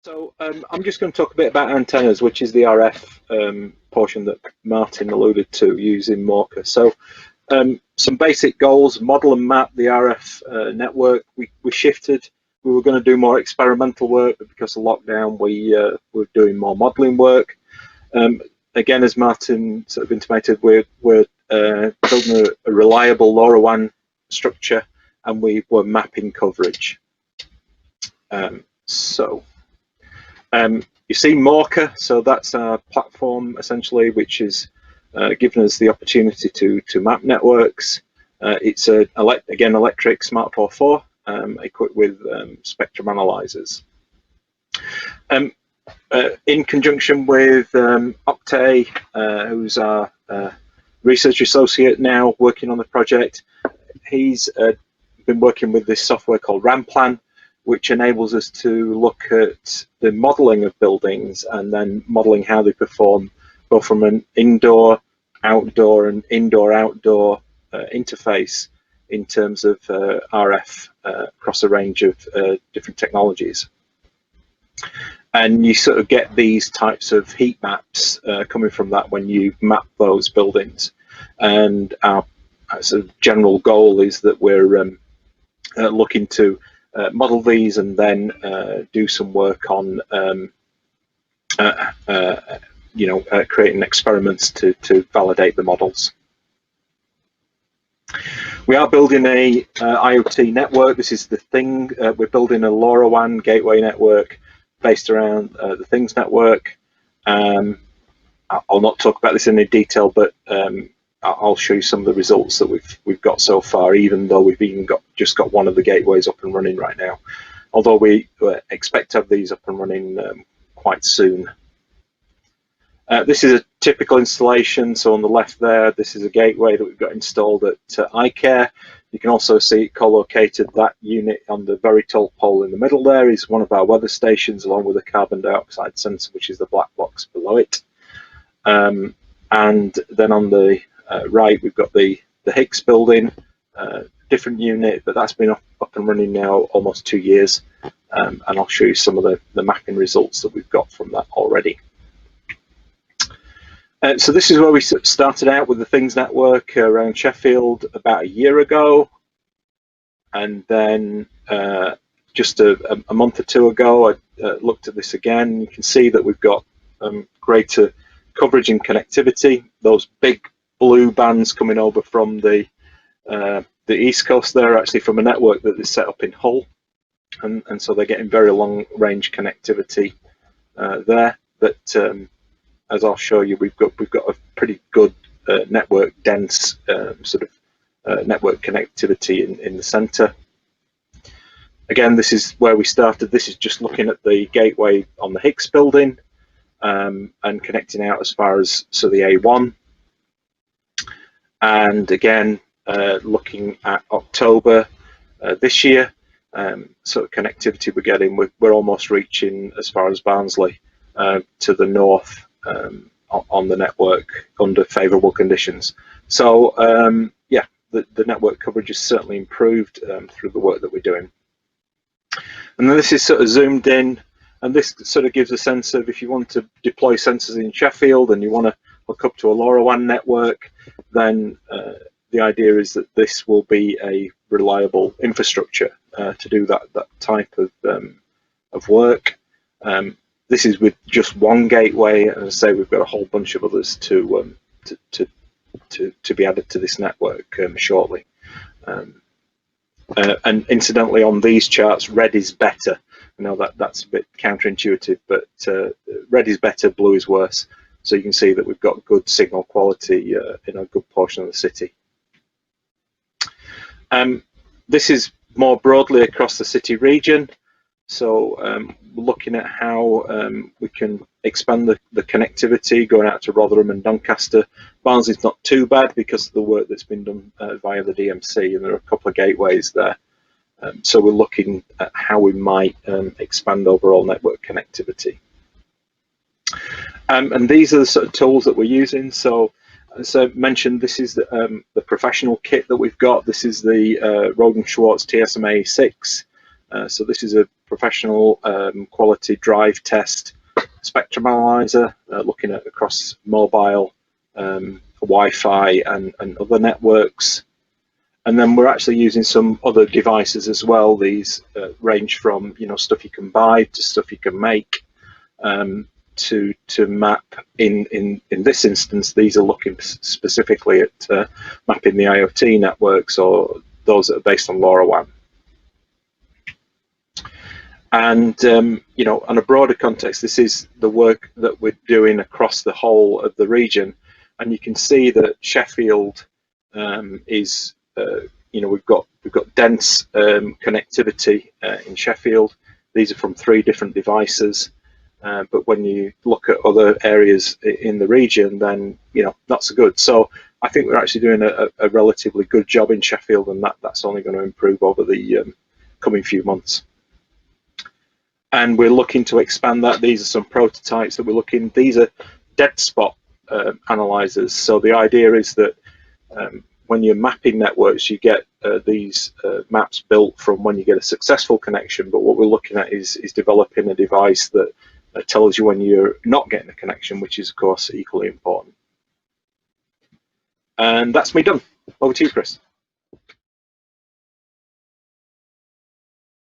So I'm just going to talk a bit about antennas, which is the RF portion that Martin alluded to using Morka. So some basic goals: model and map the RF network. We shifted. We were going to do more experimental work, but because of lockdown, we were doing more modelling work. Again, as Martin sort of intimated, we're building a reliable LoRaWAN structure, and we were mapping coverage. You see Morka, so that's our platform essentially, which is given us the opportunity to map networks. It's again electric Smart 4 equipped with spectrum analyzers. In conjunction with Octay, who's our research associate now working on the project, he's been working with this software called RAMPlan, which enables us to look at the modelling of buildings and then modelling how they perform, both from an indoor, outdoor, and indoor-outdoor interface in terms of RF across a range of different technologies. And you sort of get these types of heat maps coming from that when you map those buildings. And our sort of general goal is that we're looking to model these and then do some work on creating experiments to validate the models. We are building a IoT network. This is the thing. We're building a LoRaWAN gateway network based around the Things network. I'll not talk about this in any detail, but I'll show you some of the results that we've got so far, even though we've even just got one of the gateways up and running right now. Although we expect to have these up and running quite soon. This is a typical installation. So on the left there, this is a gateway that we've got installed at iCare. You can also see it co-located. That unit on the very tall pole in the middle there is one of our weather stations, along with a carbon dioxide sensor, which is the black box below it. And then on the right, we've got the Higgs building, different unit, but that's been up and running now almost 2 years. And I'll show you some of the mapping results that we've got from that already. So this is where we started out with the Things network around Sheffield about a year ago. And then just a month or two ago, I looked at this again. You can see that we've got greater coverage and connectivity. Those big blue bands coming over from the East Coast, they're actually from a network that is set up in Hull. And so they're getting very long range connectivity there. But as I'll show you, we've got a pretty good network dense sort of network connectivity in the center. Again, this is where we started. This is just looking at the gateway on the Higgs building and connecting out as far as the A1. And again, looking at October this year, sort of connectivity we're getting, we're almost reaching as far as Barnsley to the north on the network under favourable conditions. So yeah, the network coverage has certainly improved through the work that we're doing. And then this is sort of zoomed in, and this sort of gives a sense of if you want to deploy sensors in Sheffield and you want to hook up to a LoRaWAN network, then the idea is that this will be a reliable infrastructure to do that type of work. This is with just one gateway, and as I say, we've got a whole bunch of others to be added to this network shortly. And incidentally, on these charts, red is better. I know that's a bit counterintuitive, but red is better, blue is worse. So you can see that we've got good signal quality in a good portion of the city. This is more broadly across the city region. So we're looking at how we can expand the connectivity going out to Rotherham and Doncaster. Barnsley's not too bad because of the work that's been done via the DMC, and there are a couple of gateways there. So we're looking at how we might expand overall network connectivity. And these are the sort of tools that we're using. So as I mentioned, this is the professional kit that we've got. This is the Roden Schwartz TSMA 6. So this is a professional quality drive test spectrum analyzer, looking at across mobile, Wi-Fi and other networks. And then we're actually using some other devices as well. These range from stuff you can buy to stuff you can make, to map. In this instance, these are looking specifically at mapping the IoT networks, or those that are based on LoRaWAN. And on a broader context, this is the work that we're doing across the whole of the region, and you can see that Sheffield is we've got dense connectivity in Sheffield. These are from 3 different devices, but when you look at other areas in the region, then not so good. So I think we're actually doing a relatively good job in Sheffield, and that's only going to improve over the coming few months. And we're looking to expand that. These are some prototypes that we're looking. These are dead spot analyzers. So the idea is that when you're mapping networks, you get these maps built from when you get a successful connection. But what we're looking at is developing a device that tells you when you're not getting a connection, which is, of course, equally important. And that's me done. Over to you, Chris.